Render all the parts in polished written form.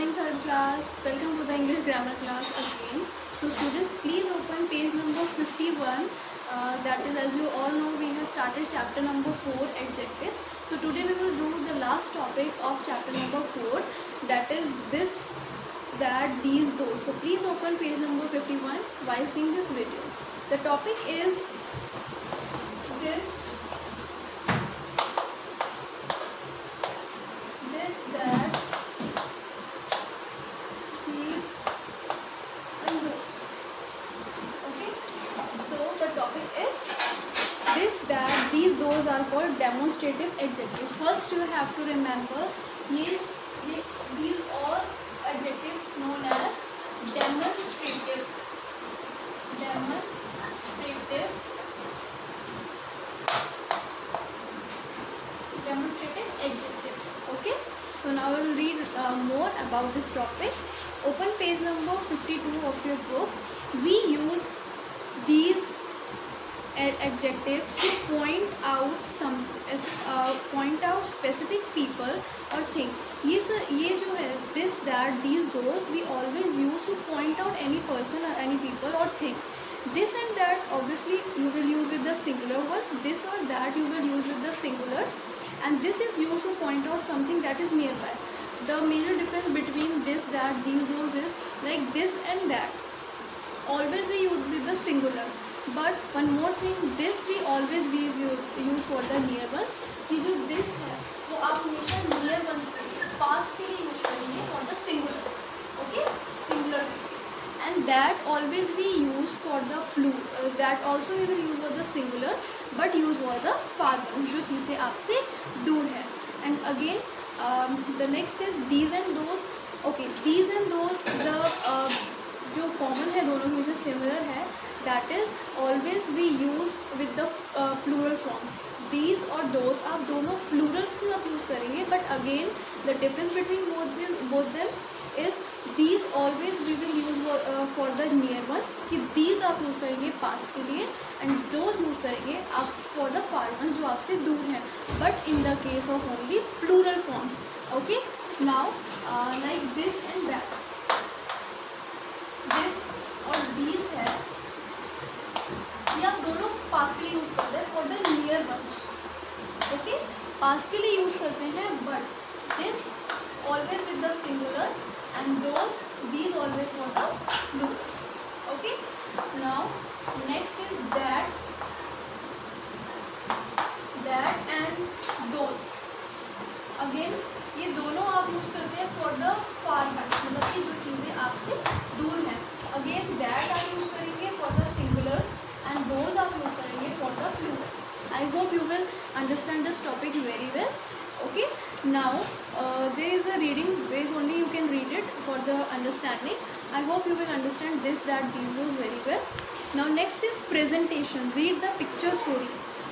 morning, third class. Welcome to the English grammar class again. So students, please open page number 51. That is, as you all know, we have started chapter number 4, adjectives. So today we will do the last topic of chapter number 4. That is this, that, these, those. So please open page number 51 while seeing this video. The topic is this, that, these and those. Okay, so the topic is this, that, these, those are called demonstrative adjectives. First you have to remember these all adjectives known as demonstrative adjectives. Okay, so now we will read more about this topic. Open page number 52 of your book. We use these adjectives to point out specific people or thing. ये जो है this, that, these, those, we always use to point out any person or any people or thing. This and that obviously you will use with the singular ones. This or that you will use with the singulars, and this is used to point out something that is nearby. The major difference between this, that, these, those is like this and that always we use with the singular. But one more thing, this we always use for the near ones. ये जो this है वो आप हमेशा near ones के लिए, पास के लिए यूज करेंगे for the singular. Okay, singular. And that always we use for the plural. That also we will use for the singular, but use for the far ones, जो चीज़ें आपसे दूर है. And again the next is these and those. Okay, these and those, the जो common है दोनों में जो similar है, that is always we use with the plural forms. These और those आप दोनों plurals के साथ use करेंगे, but again the difference between both them is these always we will use for the near ones, कि these आप use करेंगे पास के लिए, and those use करेंगे आप for the far ones जो आपसे दूर हैं, but in the case of only plural forms. Okay, now like this and that, this और these है, ये आप दोनों पास के लिए यूज़ करते हैं for the near ones. Okay, पास के लिए यूज़ करते हैं, but this always with the singular and these always for the plurals. Okay, now next is that and those. Again ये दोनों आप यूज़ करते हैं for the far back, मतलब कि जो चीज़ें आपसे दूर हैं. Again that आप यूज़ करेंगे for the singular and those आप यूज़ करेंगे for the plural. I hope you will understand this topic very well. Okay, now there is a reading base only, you can read it for the understanding. I hope you will understand this, that, these, those very well. Now next is presentation. Read the picture story.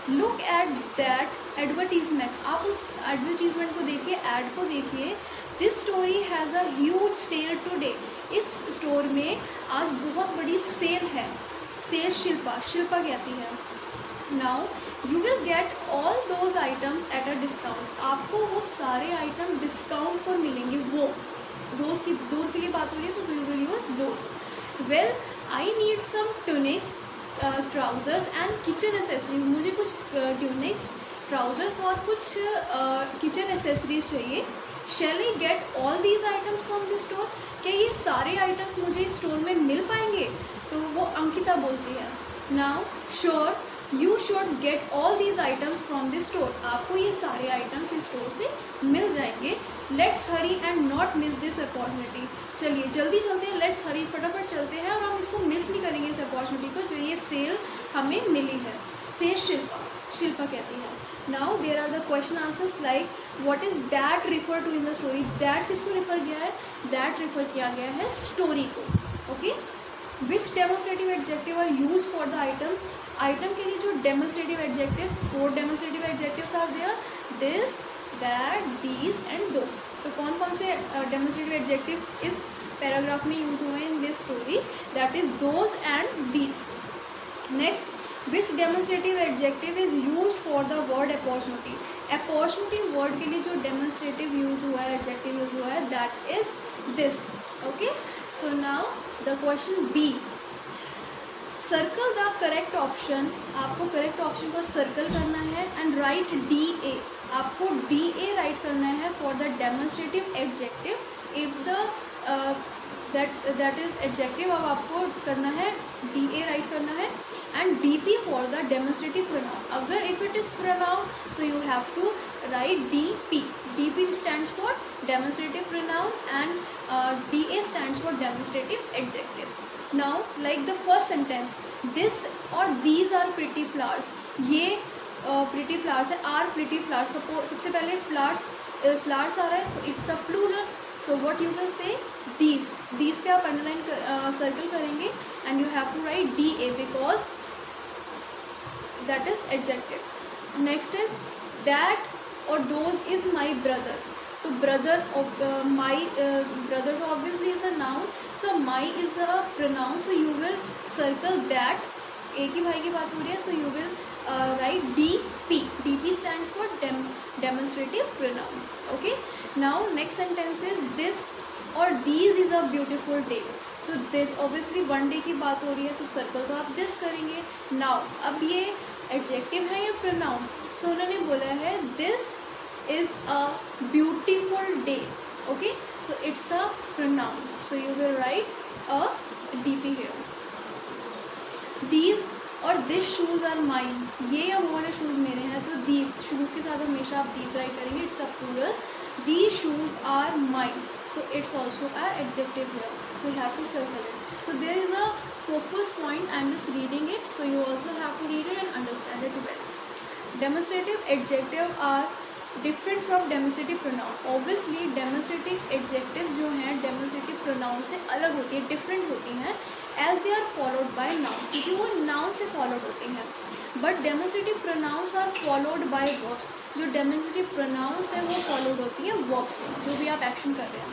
Look at that advertisement. आप उस advertisement को देखिए, ad को देखिए. This story has a huge sale today. इस store में आज बहुत बड़ी sale है. Sale शिल्पा कहती है. Now you will get all those items at a discount. आपको वो सारे आइटम डिस्काउंट पर मिलेंगे. वो दोस्त की दूर के लिए बात हो रही है, तो you will use those. Well, I need some tunics, trousers and kitchen accessories. मुझे कुछ tunics, trousers और कुछ kitchen accessories चाहिए. Shall I get all these items from the store? क्या ये सारे items मुझे स्टोर में मिल पाएंगे? तो वो अंकिता बोलती है. Now, sure, you should get all these items from the store. आपको ये सारे items इस स्टोर से मिल जाएंगे. Let's hurry and not miss this opportunity. चलिए जल्दी चलते हैं. Let's hurry, फटाफट चलते हैं और हम इसको मिस नहीं करेंगे इस अपॉर्चुनिटी को जो ये सेल हमें मिली है. से शिल्पा कहती है. Now there are the question answers like what is that refer to in the story. That किसको refer किया है? That refer किया गया है story को. Okay. Which demonstrative adjective are used for the items? Item के लिए जो demonstrative adjective, 4 demonstrative adjectives are there. This, that, these and those. तो कौन कौन से demonstrative adjective इस पैराग्राफ में यूज़ हुए in this story? That is those and these. Next, which demonstrative adjective is used for the word opportunity? Opportunity word के लिए जो डेमोन्स्ट्रेटिव यूज़ हुआ है, एडजेक्टिव यूज़ हुआ है, that is this. Okay, so now the question B. Circle the correct option, आपको correct option को circle करना है एंड राइट डी ए, आपको डी ए राइट करना है for the demonstrative adjective if the that is adjective. अब आपको करना है डी ए राइट करना है and D P for the demonstrative pronoun. अगर if it is pronoun so you have to write D P. D P stands for demonstrative pronoun and D A stands for demonstrative adjective. Now like the first sentence, this or these are pretty flowers, ये pretty flowers है, are pretty flowers। Suppose सबसे पहले flowers आ रहा है तो it's a plural, so what you will say these पे आप underline circle करेंगे and you have to write da because that is adjective. Next is that or those is my brother, तो brother my brother तो obviously is a noun, so my is a pronoun, so you will circle that, एक ही भाई की बात हो रही है, so you will write dp. dp stands for demonstrative pronoun. Okay, now next sentence is this or these is a beautiful day, so this obviously one day की बात हो रही है तो circle तो आप this करेंगे. now अब ये adjective है या pronoun, so उन्होंने बोला है this is a beautiful day. Okay, so it's a pronoun, so you will write a dp here. these और this shoes are mine, ये या वो वाले शूज़ मेरे हैं, तो these शूज़ के साथ हमेशा आप these राइट करेंगे, it's a plural. these shoes are mine, so it's also a adjective here, so you have to circle it. so there is a focus point, I'm just reading it, so you also have to read it and understand it well. demonstrative adjective are different from demonstrative pronoun. Obviously demonstrative adjectives जो हैं demonstrative pronoun से अलग होती है, different होती हैं as they are followed by noun, क्योंकि वो नाउन से फॉलोड होती हैं। But demonstrative pronouns are followed by verbs, जो डेमोन्स्ट्रेटिव प्रोनाउंस है वो फॉलोड होती हैं वर्ब से, जो भी आप एक्शन कर रहे हैं।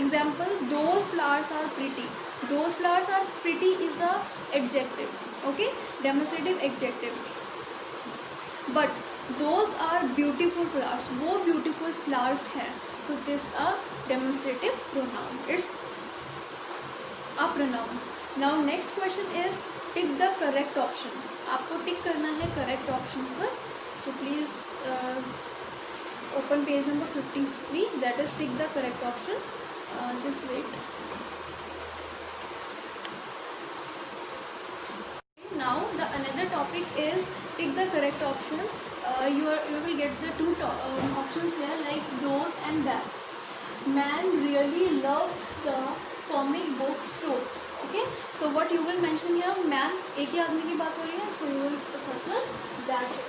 Example, those flowers are pretty, those flowers are pretty is a adjective, okay, demonstrative adjective. But those are beautiful flowers, वो ब्यूटीफुल फ्लावर्स हैं, तो this a demonstrative pronoun, it's a pronoun. Now next question is tick the correct option, आपको tick करना है correct option पर। So please open page number 53, that is tick the correct option, just wait. Now the another topic is pick the correct option. You will get the two options here, like those and that. Man really loves the comic book store. Okay, so what you will mention here, man, एक ही आदमी की बात हो रही है, so you will circle that.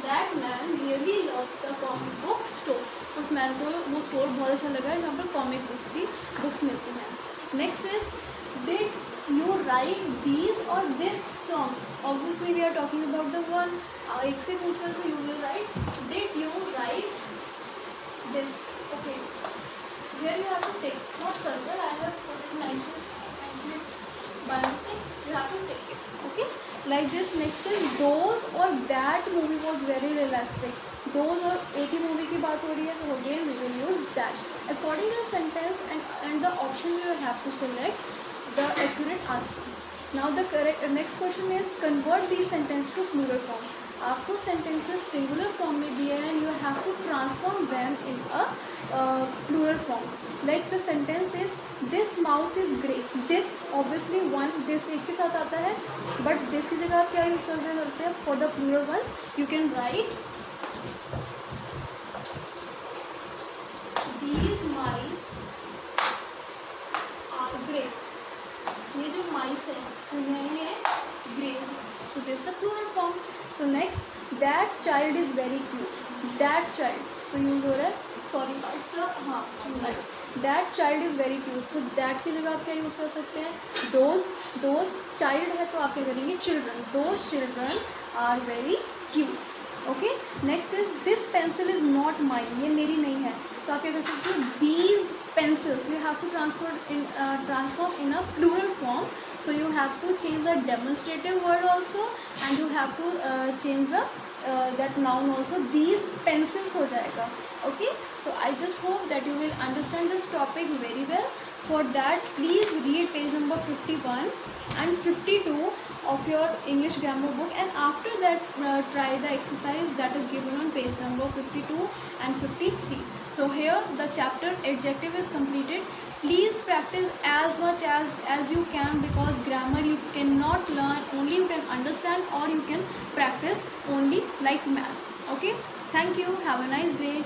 That man really loves the comic book store. उस man को वो स्टोर बहुत अच्छा लगा है जहाँ पर कॉमिक बुक्स की बुक्स मिलती हैं. Next is did you write these or this song. Obviously we are talking about the one. एक से पूछ रहे so you will write did you write this. Okay, here you have to take, not circle, I have put it nicely by mistake, you have to take it. Okay, like this. Next is those or that movie was very realistic. those और एक ही movie की बात हो रही है, तो again we will use that according to the sentence and the option you have to select the accurate answer. Now the correct next question is convert these sentences to plural form. आपको sentences singular form में दिए हैं, you have to transform them in a plural form. Like the sentence is this mouse is grey. This obviously one this एक के साथ आता है, but this की जगह आप क्या यूज़ कर सकते हैं? For the plural ones you can write these mice are grey. ये जो माइस है उन्हें ये grey, so this a plural form. So next that child is very cute. That child तो यूज हो रहा है, सॉरी इट्स हाँ that child is very cute. So that की जगह आप क्या यूज़ कर सकते हैं? दोज चाइल्ड है तो आप क्या करेंगे? Children. Those children are very cute. Okay, next is this pencil is not mine. ये मेरी नहीं है, तो आप क्या कर सकते हो? These pencil pencils, you have to transform in a plural form. So you have to change the demonstrative word also, and you have to change the that noun also. These pencils हो जाएगा. Okay, so I just hope that you will understand this topic very well. For that, please read page number 51 and 52 of your English grammar book, and after that try the exercise that is given on page number 52 and 53. So here the chapter adjective is completed. Please practice as much as you can, because grammar you cannot learn, only you can understand, or you can practice only like maths. Okay, thank you, have a nice day.